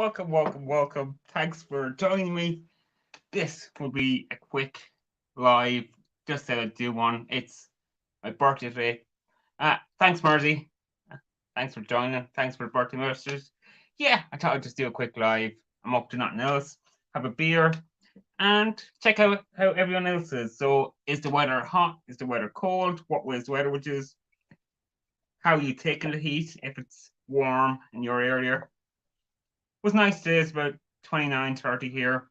welcome. Thanks for joining me. This will be a quick live, just to do one. It's my birthday today. Thanks, Mersey. Uh, Thanks for joining. Thanks for the birthday wishes. Yeah, I thought I'd just do a quick live. I'm up to nothing else. Have a beer and check out how everyone else is. So, is the weather hot? Is the weather cold? What way is the weather? Which is how are you taking the heat? If it's warm in your area, was nice today. It's about 29, 30 here.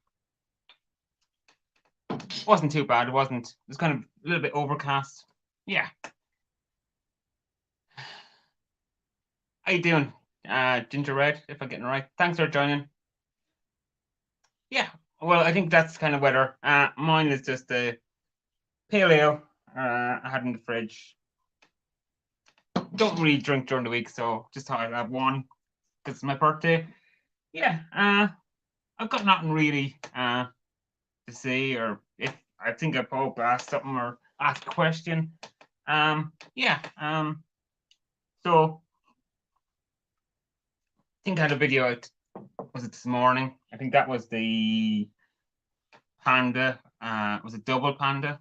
Wasn't too bad. It wasn't. It was kind of a little bit overcast. Yeah. How you doing, Ginger Red? If I'm getting it right. Thanks for joining. Yeah. Well, I think that's kind of weather. Mine is just a pale ale. I had in the fridge. Don't really drink during the week, so just thought I'd have one because it's my birthday. Yeah. I've got nothing really to say, or if I think I probably asked something or asked a question. Yeah. So I think I had a video out. Was it this morning? I think that was the Panda. Was it Double Panda?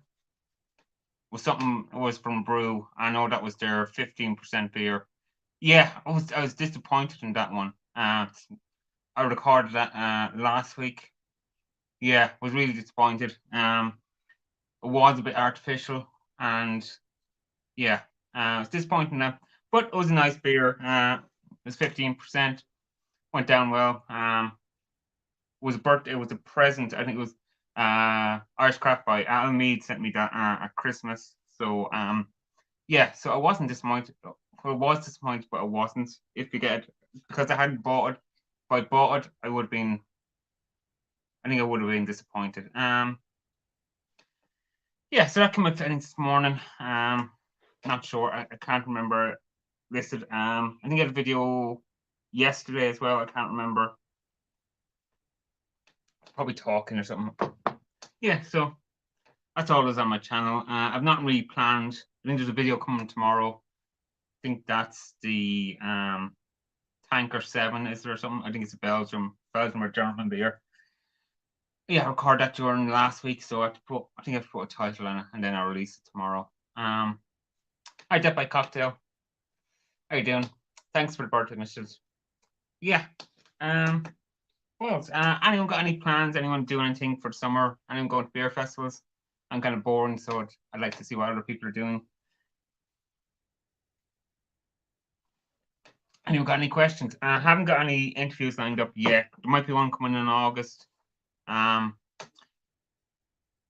Was something? It was from Brew. I know that was their 15% beer. Yeah, I was disappointed in that one. I recorded that last week. Yeah, was really disappointed. It was a bit artificial, and yeah, it was disappointing now. But it was a nice beer. It was 15%. Went down well. Was a birthday. It was a present. I think it was Irish Craft by Alan Mead sent me that at Christmas. So yeah, so I wasn't disappointed. Well, I was disappointed, but I wasn't. If you get it, because I hadn't bought it. If I bought it, I would have been. I think I would have been disappointed. Yeah, so that came out I think this morning. Not sure. I can't remember listed. I think I had a video yesterday as well. I can't remember. Probably talking or something. Yeah, so that's all is on my channel. I've not really planned. I think there's a video coming tomorrow. I think that's the Tanker 7, is there something? I think it's a Belgium or German beer. Yeah, I recorded that during last week, so I think I have to put a title on it and then I'll release it tomorrow. Hi, Death by Cocktail. How you doing? Thanks for the birthday wishes. Yeah. What else? Anyone got any plans? Anyone do anything for the summer? Anyone going to beer festivals? I'm kind of boring, so I'd like to see what other people are doing. Anyone got any questions? I haven't got any interviews lined up yet. There might be one coming in August. Yeah,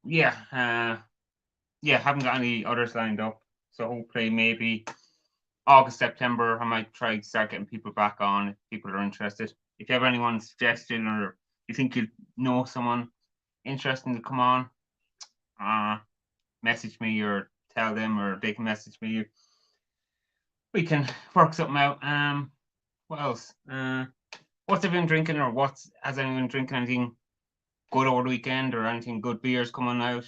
yeah, haven't got any others lined up. So hopefully maybe August, September, I might try to start getting people back on if people are interested. If you have anyone suggestion or you think you know someone interested to come on, message me or tell them, or they can message me. We can work something out. What else? What's everyone drinking, or has anyone drinking anything good over the weekend, or anything good beers coming out?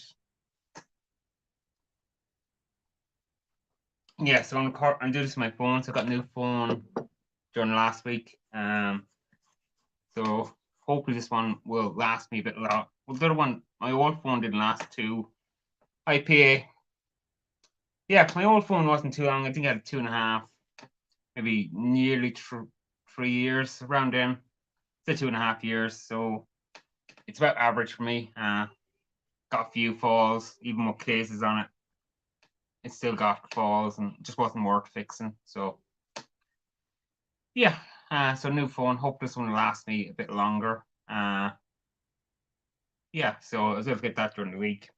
Yeah, so I'm doing this on my phone. So I got a new phone during last week. So hopefully this one will last me a bit long. Well, the other one, my old phone didn't last too. IPA. Yeah, my old phone wasn't too long. I think I had 2.5, maybe nearly 3 years around then. It's 2.5 years, so it's about average for me. Got a few falls, even with cases on it. It still got falls and just wasn't worth fixing. So yeah, so new phone. Hope this one will last me a bit longer. Yeah, so I was able to get that during the week.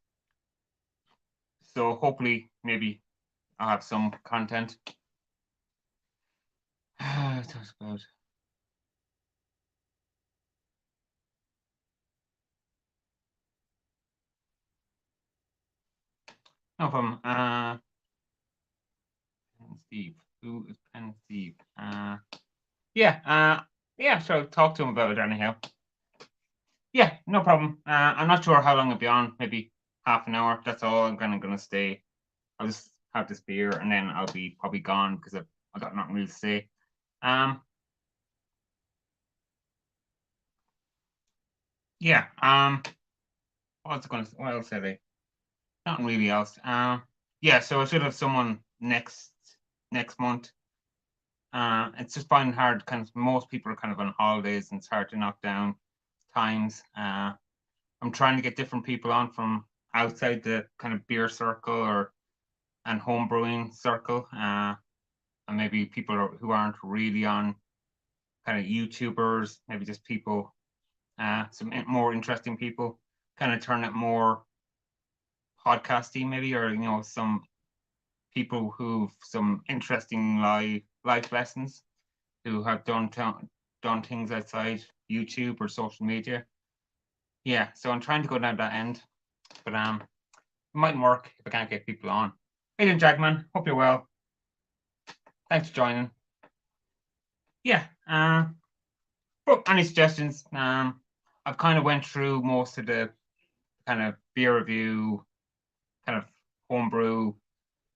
So hopefully, maybe I'll have some content. Talks about. No problem. Steve. Who is Pen Steve? Yeah, yeah, so talk to him about it anyhow. Yeah, no problem. I'm not sure how long I'll be on, maybe half an hour. That's all I'm kind of gonna stay. I'll just have this beer and then I'll be probably gone because I got nothing really to say. Um, Yeah. What else said I? Nothing really else. Yeah. So I should have someone next month. It's just finding hard. Kind of most people are kind of on holidays, and it's hard to knock down times. I'm trying to get different people on from outside the kind of beer circle and home brewing circle, and maybe people who aren't really on kind of YouTubers, maybe just people, some more interesting people, kind of turn it more podcasty, maybe, or some people who've some interesting life lessons, who have done things outside YouTube or social media. Yeah, so I'm trying to go down that end, but it mightn't work if I can't get people on. Hey then, Jackman, hope you're well. Thanks for joining. Yeah, but any suggestions? I've kind of went through most of the kind of beer review, kind of homebrew,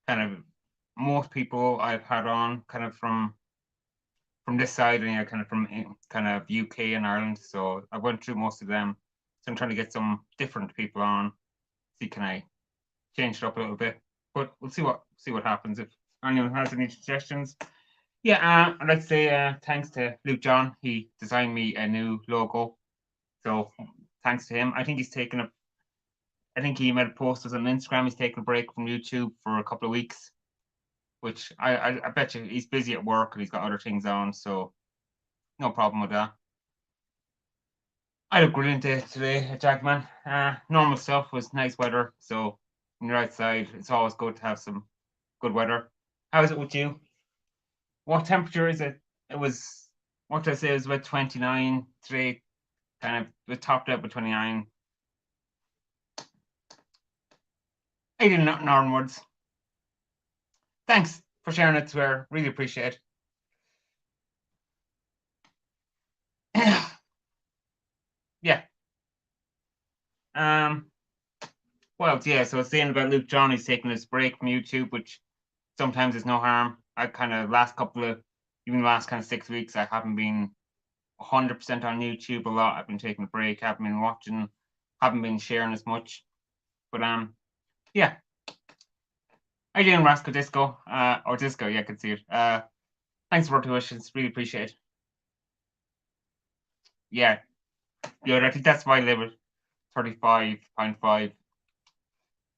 kind of most people I've had on kind of from this side, and kind of from kind of UK and Ireland. So I went through most of them. So I'm trying to get some different people on. See, can I change it up a little bit? But we'll see what happens. If anyone has any suggestions. Yeah, I'd like to say thanks to Luke John. He designed me a new logo. So thanks to him. I think he made a post on Instagram. He's taking a break from YouTube for a couple of weeks, which I bet you he's busy at work and he's got other things on. So no problem with that. I had a brilliant day today, Jackman. Normal stuff, was nice weather. So when you're outside, it's always good to have some good weather. How is it with you? What temperature is it? It was, what did I say? It was about 29 today. Kind of, it topped out with 29. I did nothing onwards. Thanks for sharing it, Swear. Really appreciate it. Yeah. Well, yeah, so I was saying about Luke John, he's taking his break from YouTube, which sometimes is no harm. I kind of even last kind of 6 weeks, I haven't been 100% on YouTube a lot. I've been taking a break, haven't been watching, haven't been sharing as much. But yeah. How you doing, Rascal Disco? Or Disco, yeah, I can see it. Thanks for the wishes, really appreciate it. Yeah, I think that's my limit, 35.5.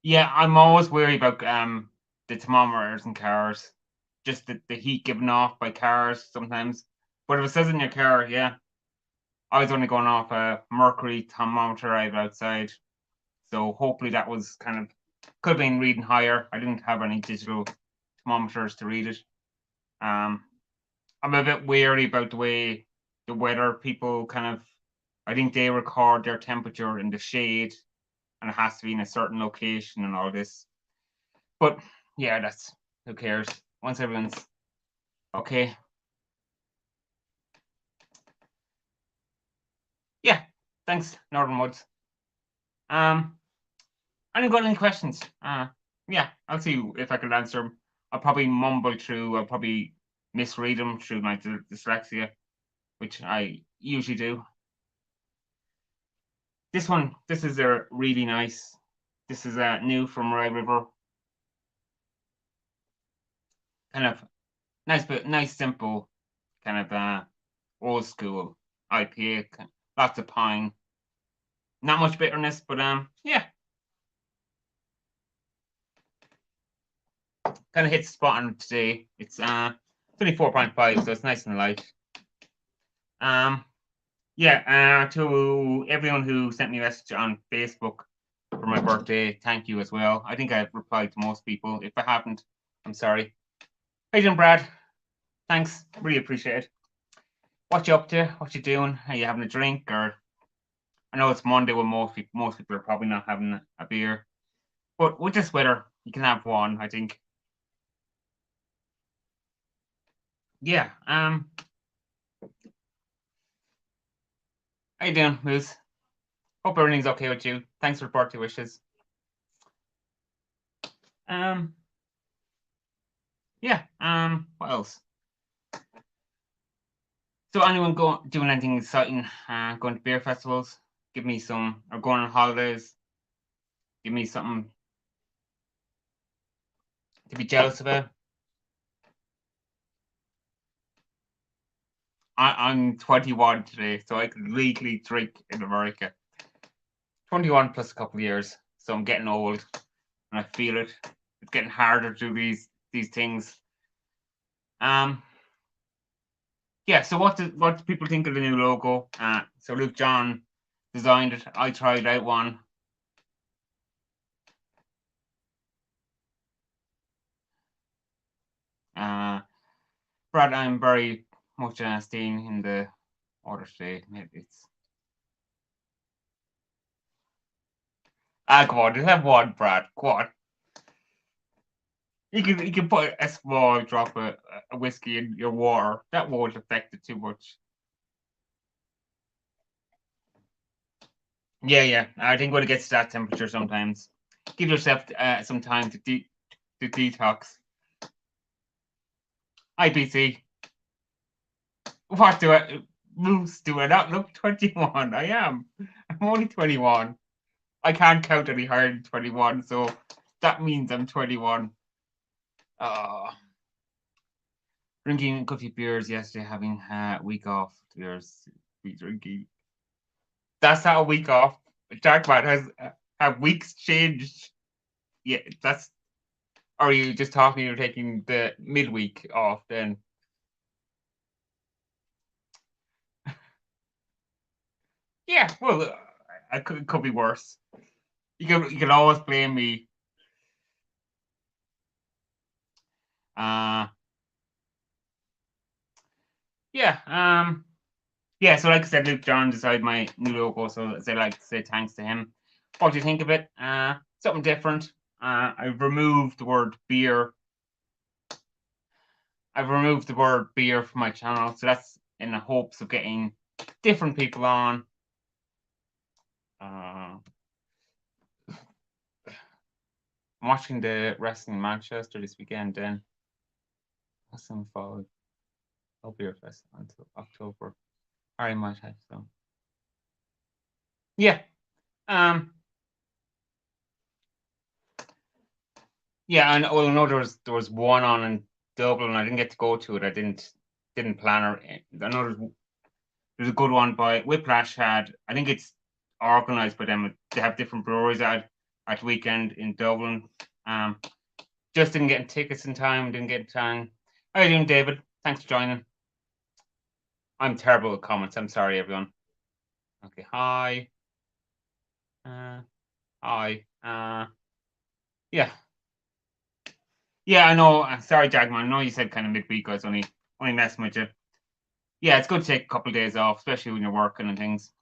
Yeah, I'm always wary about the thermometers in cars, just the heat given off by cars sometimes. But if it says in your car, yeah, I was only going off a mercury thermometer I have outside, so hopefully that was could have been reading higher. I didn't have any digital thermometers to read it. I'm a bit wary about the way the weather people I think they record their temperature in the shade, and it has to be in a certain location and all this. But yeah, that's, who cares? Once everyone's okay. Yeah, thanks, Northern Woods. I didn't got any questions. Yeah, I'll see if I can answer them. I'll probably mumble through. I'll probably misread them through my dyslexia, which I usually do. This is a really nice. This is new from Rye River. Kind of nice, but nice, simple, kind of old school IPA. Lots of pine. Not much bitterness, but yeah, kind of hits the spot on today. It's 24.5, so it's nice and light. Yeah, to everyone who sent me a message on Facebook for my birthday, thank you as well. I think I've replied to most people. If I haven't, I'm sorry. How you doing, Brad? Thanks, really appreciate it. What you up to? What you doing? Are you having a drink? Or I know it's Monday when most people are probably not having a beer, but with this weather, you can have one, I think. Yeah. How you doing, Moose? Hope everything's okay with you. Thanks for birthday wishes. Yeah. What else? So anyone doing anything exciting? Going to beer festivals? give me some, or going on holidays, give me something to be jealous about. I'm 21 today, so I could legally drink in America. 21 plus a couple of years, so I'm getting old, and I feel it. It's getting harder to do these things. Yeah. So what do people think of the new logo? So Luke John designed it. I tried out one. Brad, I'm very much staying in the order today. Maybe it's go on, just have one, Brad. Go on. You can put a small drop of whiskey in your water. That won't affect it too much. Yeah. I think when it gets to that temperature, sometimes give yourself some time to detox. IPC. What do I? Moose, do I not look 21? I am. I'm only 21. I can't count any higher than 21, so that means I'm 21. Drinking a couple of beers yesterday, having a week off. Beers, be drinking. That's not a week off. Jackpot has have weeks changed. Yeah, that's. Or are you just talking? You're taking the midweek off then. Yeah, well, it could be worse. You can always blame me. Uh yeah. Yeah, so like I said, Luke John designed my new logo, so I'd like to say thanks to him. What do you think of it? Something different. I've removed the word beer. I've removed the word beer from my channel, so that's in the hopes of getting different people on. I'm watching the wrestling in Manchester this weekend. Then Wrestling Fall Beer Fest until October. I might have so. Yeah. Yeah, and well, I know there was one on in Dublin. I didn't get to go to it. I didn't plan or I know there's a good one by Whiplash had. I think it's organised by them. They have different breweries at weekend in Dublin. Just didn't get tickets in time. Didn't get time. How are you doing, David? Thanks for joining. I'm terrible with comments. I'm sorry, everyone. Okay, hi. Hi. Yeah. Yeah, I know. Sorry, Jagman. I know you said kind of midweek. I was only messing with you. Yeah, it's good to take a couple of days off, especially when you're working and things.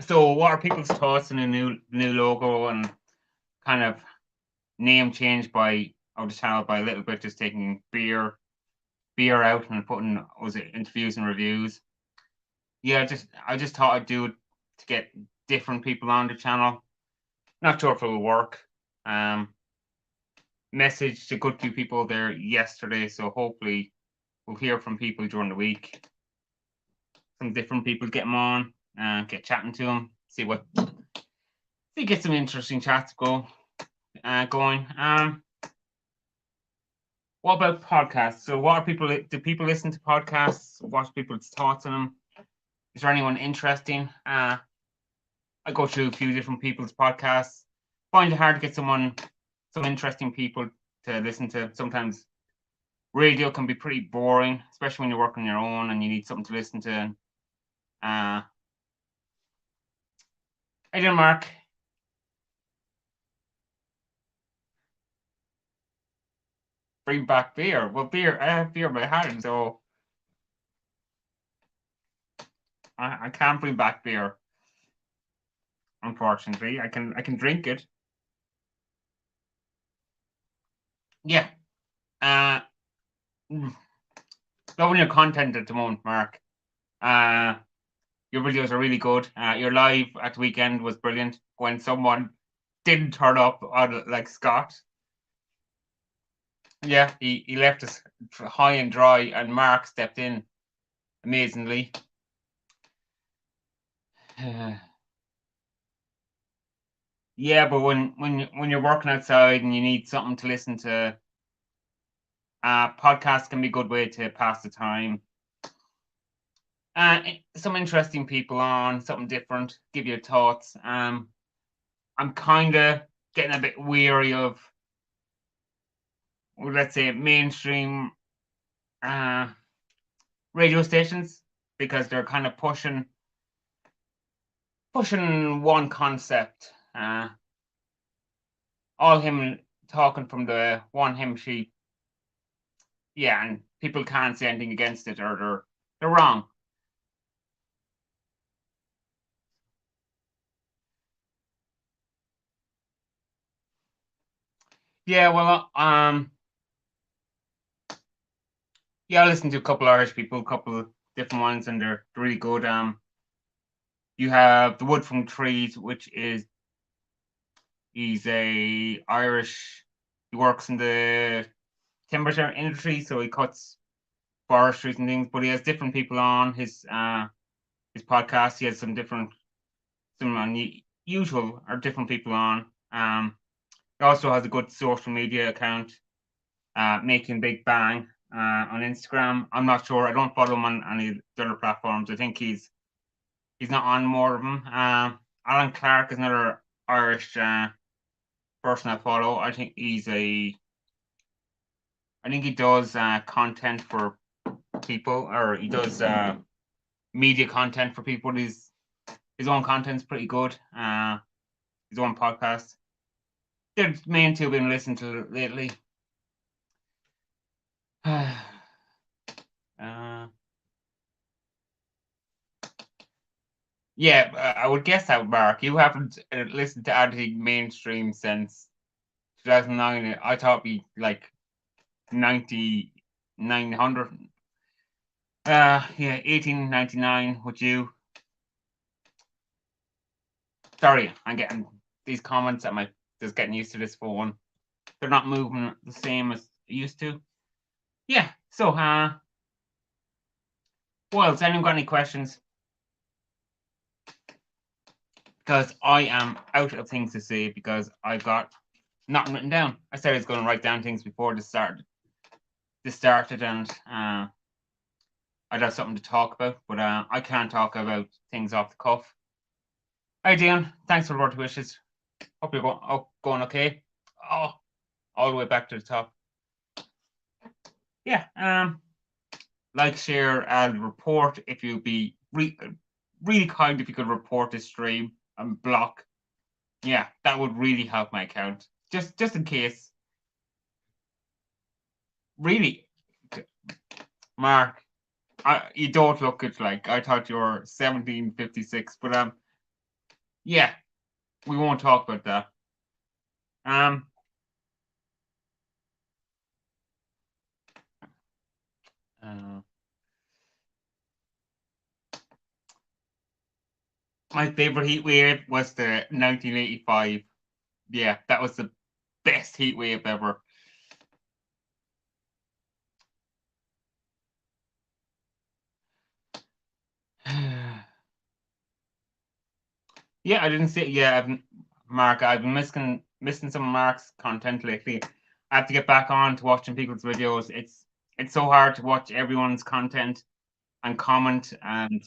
So what are people's thoughts on the new logo and kind of name change of the channel by a little bit, just taking beer out and putting interviews and reviews? Yeah, I just thought I'd do it to get different people on the channel. Not sure if it will work. Messaged a good few people there yesterday, so hopefully we'll hear from people during the week. Some different people get them on and get chatting to them, get some interesting chats going. What about podcasts? So what are do people listen to podcasts? What's people's thoughts on them? Is there anyone interesting? I go through a few different people's podcasts. Find it hard to get some interesting people to listen to. Sometimes radio can be pretty boring, especially when you're working on your own and you need something to listen to. How you doing, Mark? Bring back beer. Well, I have beer in my hand, so I can't bring back beer. Unfortunately, I can drink it. Yeah. Loving your content at the moment, Mark. Your videos are really good. Your live at the weekend was brilliant when someone didn't turn up on like Scott. Yeah, he left us high and dry, and Mark stepped in amazingly. Yeah, but when you're working outside and you need something to listen to, podcasts can be a good way to pass the time. Some interesting people on, something different, give you thoughts. I'm kind of getting a bit weary of, well, let's say, mainstream radio stations, because they're kind of pushing one concept. All him talking from the one hymn sheet. Yeah, and people can't say anything against it, or they're wrong. Yeah, well, yeah, I listen to a couple Irish people, a couple different ones, and they're really good. You have the Wood from Trees, which is he's a Irish. He works in the timber industry, so he cuts forestries and things. But he has different people on his podcast. He has some unusual or different people on. He also has a good social media account, Making Big Bang, on Instagram. I'm not sure. I don't follow him on any of the other platforms. I think he's not on more of them. Alan Clark is another Irish person I follow. I think he does content for people, or he does media content for people. His own content's pretty good. His own podcast. They're the main two I've been listening to lately. Yeah, I would guess that, Mark. You haven't listened to anything mainstream since 2009. I thought it'd be like 900. Yeah, 1899 with you. Sorry, I'm getting these comments. Just getting used to this phone. They're not moving the same as they used to. Yeah, so, well, has anyone got any questions? Because I am out of things to say, because I've got nothing written down. I said I was going to write down things before this started, and I'd have something to talk about, but I can't talk about things off the cuff. Hi, Dean. Thanks for the birthday wishes. Hope you're going okay. Oh, all the way back to the top. Yeah. Like, share, and report. If you'd be really kind if you could report this stream and block. Yeah, that would really help my account. Just in case. Really, Mark, you don't look it like. I thought you were 1756, but yeah, we won't talk about that. My favorite heat wave was the 1985. Yeah, that was the best heat wave ever. Yeah, I didn't see. Yeah, Mark, I've been missing some Mark's content lately. I have to get back on to watching people's videos. It's so hard to watch everyone's content and comment, and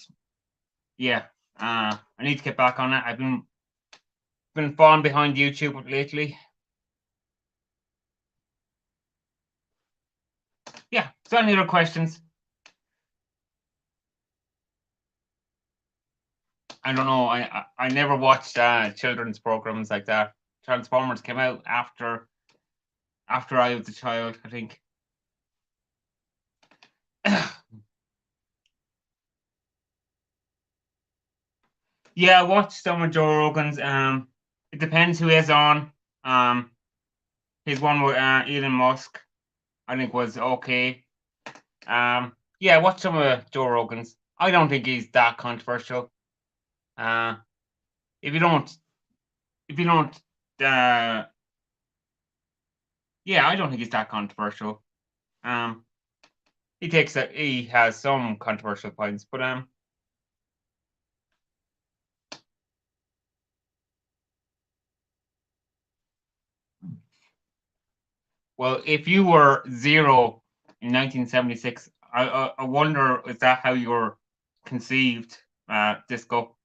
yeah, I need to get back on it. I've been falling behind YouTube lately. Yeah. So, any other questions? I don't know. I never watched children's programs like that. Transformers came out after I was a child, I think. Yeah, I watched some of Joe Rogan's. It depends who is on. His one with Elon Musk, I think, was okay. Yeah, I watched some of Joe Rogan's. I don't think he's that controversial. If you don't, yeah, I don't think he's that controversial. he has some controversial points, but well, if you were 0 in 1976, I wonder, is that how you were conceived, Disco?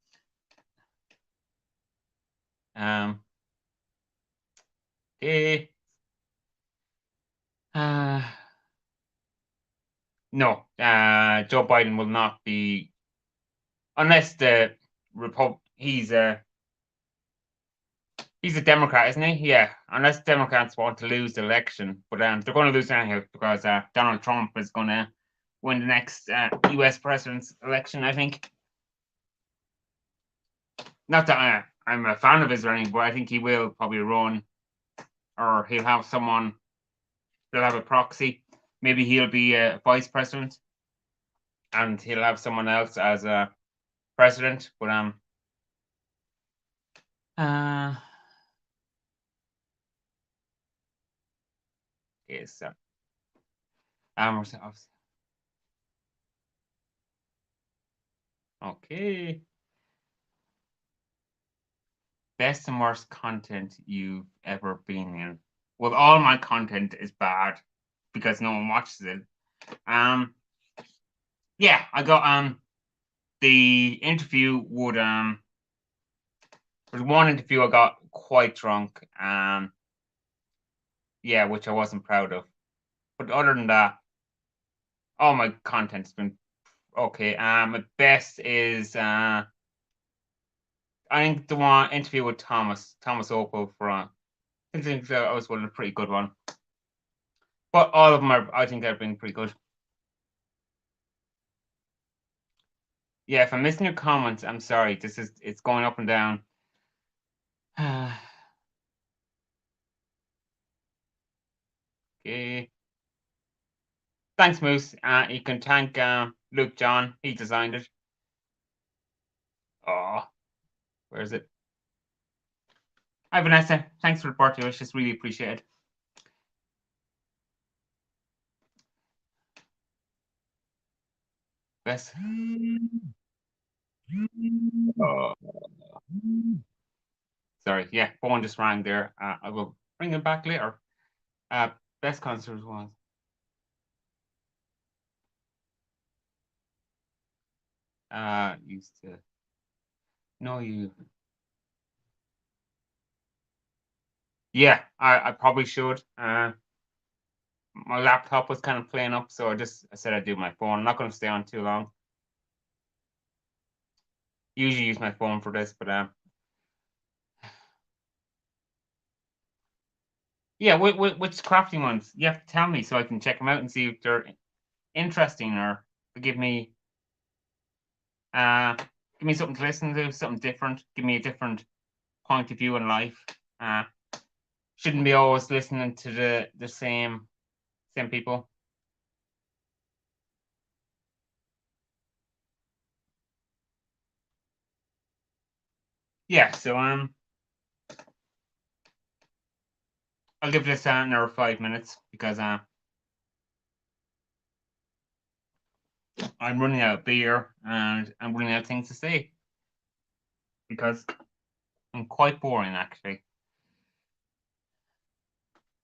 Eh, uh, no, Joe Biden will not be, unless the he's a Democrat, isn't he? Yeah, unless Democrats want to lose the election, but they're going to lose anyhow because Donald Trump is going to win the next U.S. president's election, I think. Not that I'm a fan of his running, but I think he will probably run, or he'll have someone. They'll have a proxy. Maybe he'll be a vice president, and he'll have someone else as a president. But yes, okay. Best and worst content you've ever been in. Well, all my content is bad because no one watches it. Yeah, I got the interview would there's one interview I got quite drunk, yeah, which I wasn't proud of. But other than that, all my content's been okay. My best is I think the one interview with Thomas Opel for I think that was one a pretty good one. But all of them are, I think, have been pretty good. Yeah, if I'm missing your comments, I'm sorry. It's going up and down. Okay. Thanks, Moose. You can thank Luke John. He designed it. Oh, where is it? Hi, Vanessa. Thanks for the birthday wishes. Really appreciate it. Best. Oh. Sorry. Yeah, phone just rang there. I will bring it back later. Best concert was. Used to know you. Yeah, I probably should. My laptop was kind of playing up, so I said I'd do my phone. I'm not going to stay on too long. Usually use my phone for this, but yeah, which crafting ones? You have to tell me so I can check them out and see if they're interesting or give me uh give me something to listen to, something different. Give me a different point of view in life. Shouldn't be always listening to the same people. Yeah, so I'll give this another 5 minutes because I'm running out of beer and I'm running out of things to say because I'm quite boring actually.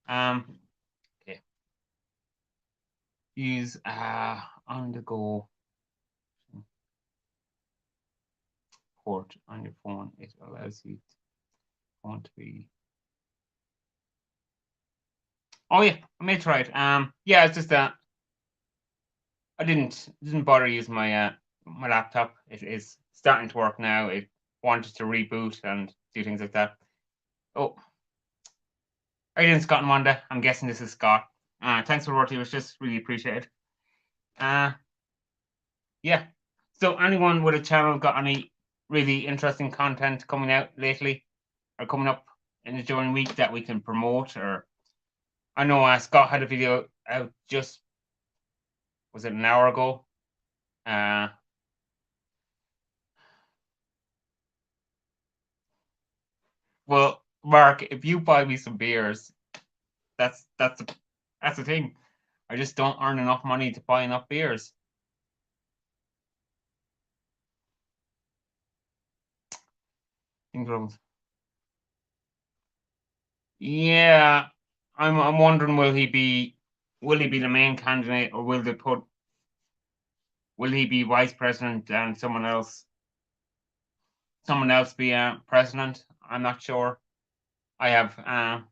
Okay. Use on the go port on your phone. It allows you phone to be. Oh yeah, I may try it. Yeah, it's just that I didn't bother using my laptop. It is starting to work now. It wanted to reboot and do things like that. Oh, are you in Scott and Wanda? I'm guessing this is Scott. Thanks for what you was just really appreciated. Yeah. So anyone with a channel got any really interesting content coming out lately or coming up in the during week that we can promote? Or I know Scott had a video out just, was it an hour ago? Well, Mark, if you buy me some beers, that's the thing. I just don't earn enough money to buy enough beers. Yeah, I'm wondering, will he be the main candidate, or will he be vice president and someone else be president? I'm not sure. I have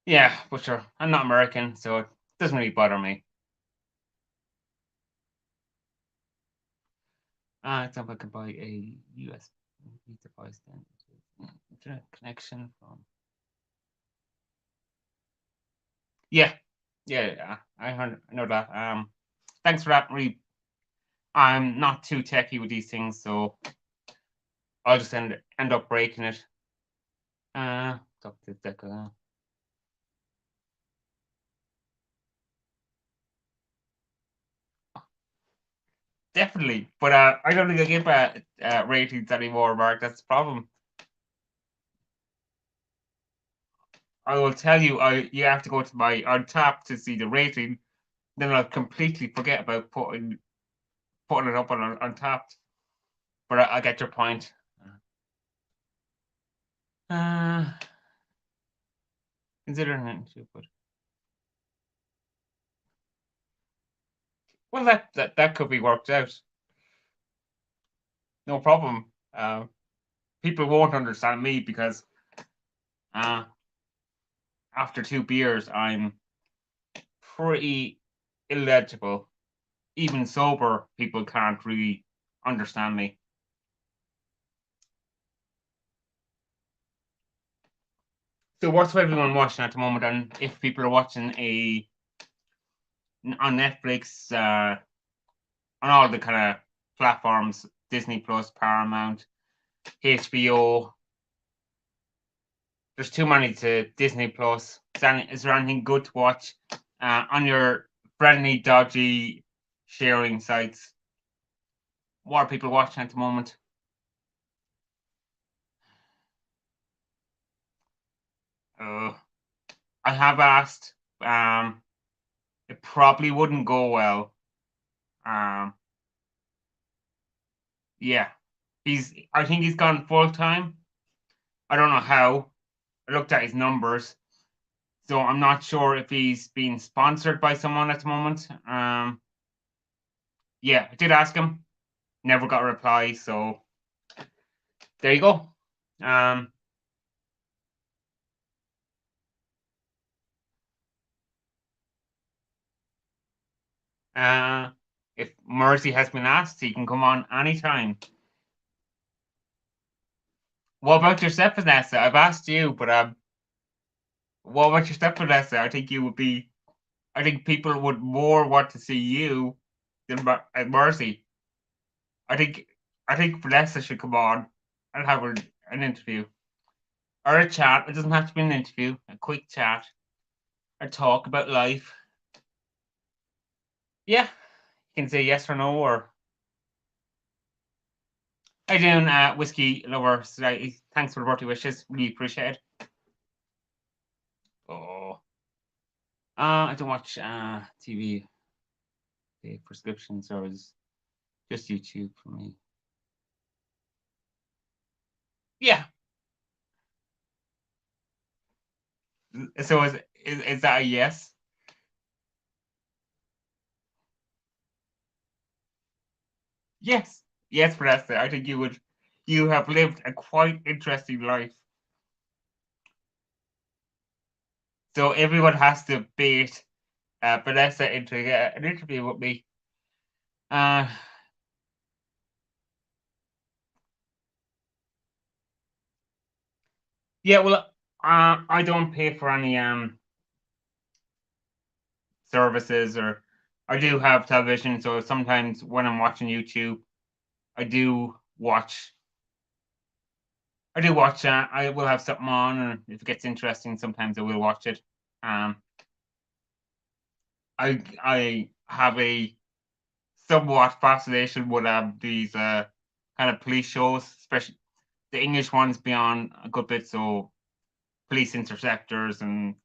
yeah, but sure, I'm not American, so it doesn't really bother me. It's if I can buy a USB device then. Internet connection from. Yeah, yeah, I know that. Thanks for that. I'm not too techy with these things, so I'll just end up breaking it. Talk to Deca. Definitely, but I don't think I give ratings anymore, Mark. That's the problem. I will tell you, you have to go to my Untappd to see the rating. Then I'll completely forget about putting it up on Untappd. But I get your point. Uh, Considering it, but well, that could be worked out. No problem. People won't understand me because after 2 beers, I'm pretty illegible. Even sober people can't really understand me. So what's everyone watching at the moment? And if people are watching on Netflix, on all the kind of platforms, Disney Plus, Paramount, HBO. There's too many to Disney Plus. Is there anything good to watch on your friendly, dodgy sharing sites? What are people watching at the moment? I have asked. It probably wouldn't go well. Yeah, I think he's gone full time. I don't know how. I looked at his numbers, so I'm not sure if he's being sponsored by someone at the moment. Yeah, I did ask him. Never got a reply, so there you go. If Mercy has been asked, he can come on anytime. What about yourself, Vanessa? I've asked you, but what about yourself, Vanessa? I think people would more want to see you than Mercy. I think Vanessa should come on and have an interview or a chat. It doesn't have to be an interview. A quick chat, a talk about life. Yeah, you can say yes or no, or how you doing, whiskey lover? Thanks for the birthday wishes. Really appreciate it. Oh, I don't watch TV. The prescription service, just YouTube for me. Yeah. So is that a yes? Yes. Yes, Vanessa. I think you have lived a quite interesting life. So everyone has to bait Vanessa into an interview with me. Yeah, well, I don't pay for any services, or I do have television, so sometimes when I'm watching YouTube, I do watch. I will have something on, and if it gets interesting, sometimes I will watch it. I have a somewhat fascination with these kind of police shows, especially the English ones beyond a good bit. So Police Interceptors and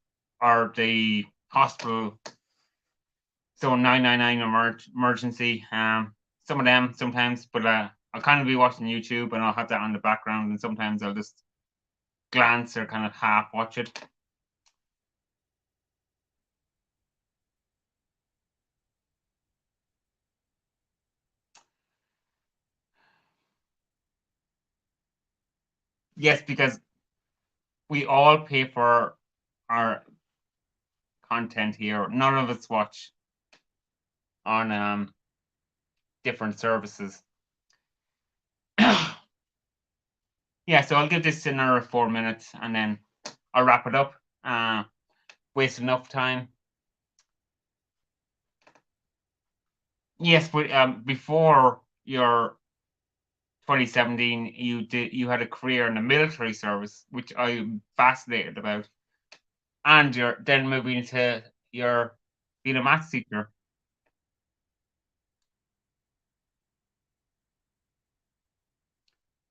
or the hospital. So 999 emergency. Some of them sometimes, but I'll kind of be watching YouTube and I'll have that on the background, and sometimes I'll just glance or kind of half watch it. Yes, because we all pay for our content here. None of us watch on different services. Yeah, so I'll give this another 4 minutes and then I'll wrap it up. Waste enough time. Yes, but before your 2017, you had a career in the military service, which I'm fascinated about, and you're then moving to your being a maths teacher.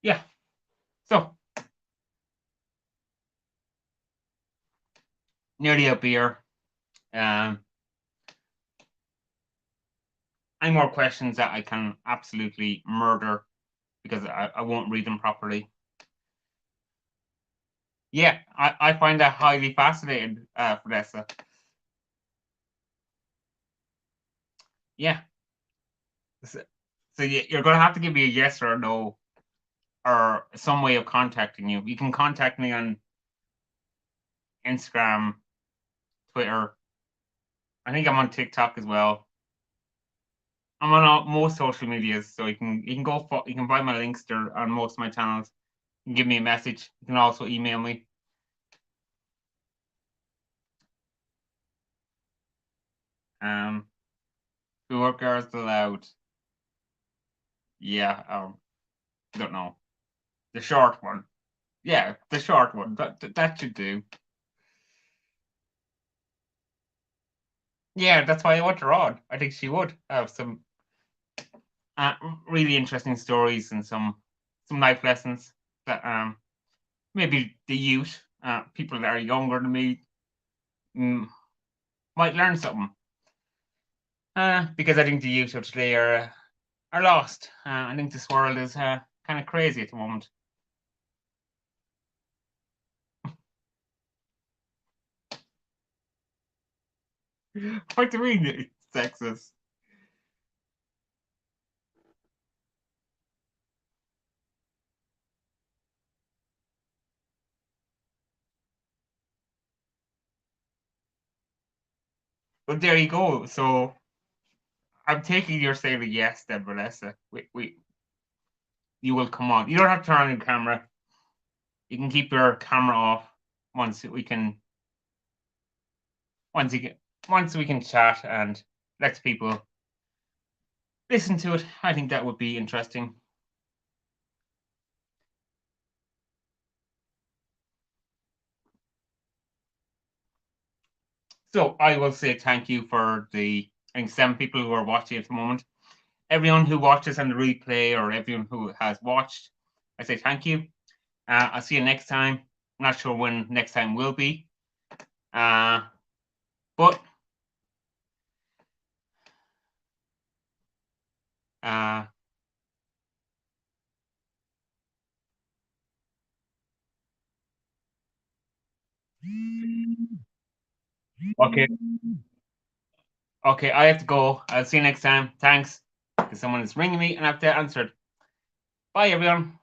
Yeah. So nearly a beer. Um, any more questions that I can absolutely murder because I won't read them properly. Yeah, I find that highly fascinating, Vanessa. Yeah. So, so you're going to have to give me a yes or a no or some way of contacting you. You can contact me on Instagram, Twitter. I think I'm on TikTok as well. I'm on most social medias, so you can find my links there on most of my channels. You can give me a message. You can also email me. Um, Poor girls allowed. Yeah, don't know. The short one. Yeah, the short one. That should do. Yeah, that's why I want her on. I think she would have some uh, really interesting stories and some life lessons that maybe the youth, people that are younger than me, mm, might learn something. Because I think the youth of today are lost. I think this world is kind of crazy at the moment. What do you mean it's sexist? But there you go. So I'm taking your saying a yes, then, Vanessa. You will come on. You don't have to turn on your camera. You can keep your camera off once we can once you get once we can chat and let people listen to it. I think that would be interesting. So I will say thank you for the I think 7 people who are watching at the moment. Everyone who watches on the replay or everyone who has watched, I say thank you. I'll see you next time. I'm not sure when next time will be. But uh, okay, okay, I have to go. I'll see you next time. Thanks. Because someone is ringing me and I have to answer it. Bye, everyone.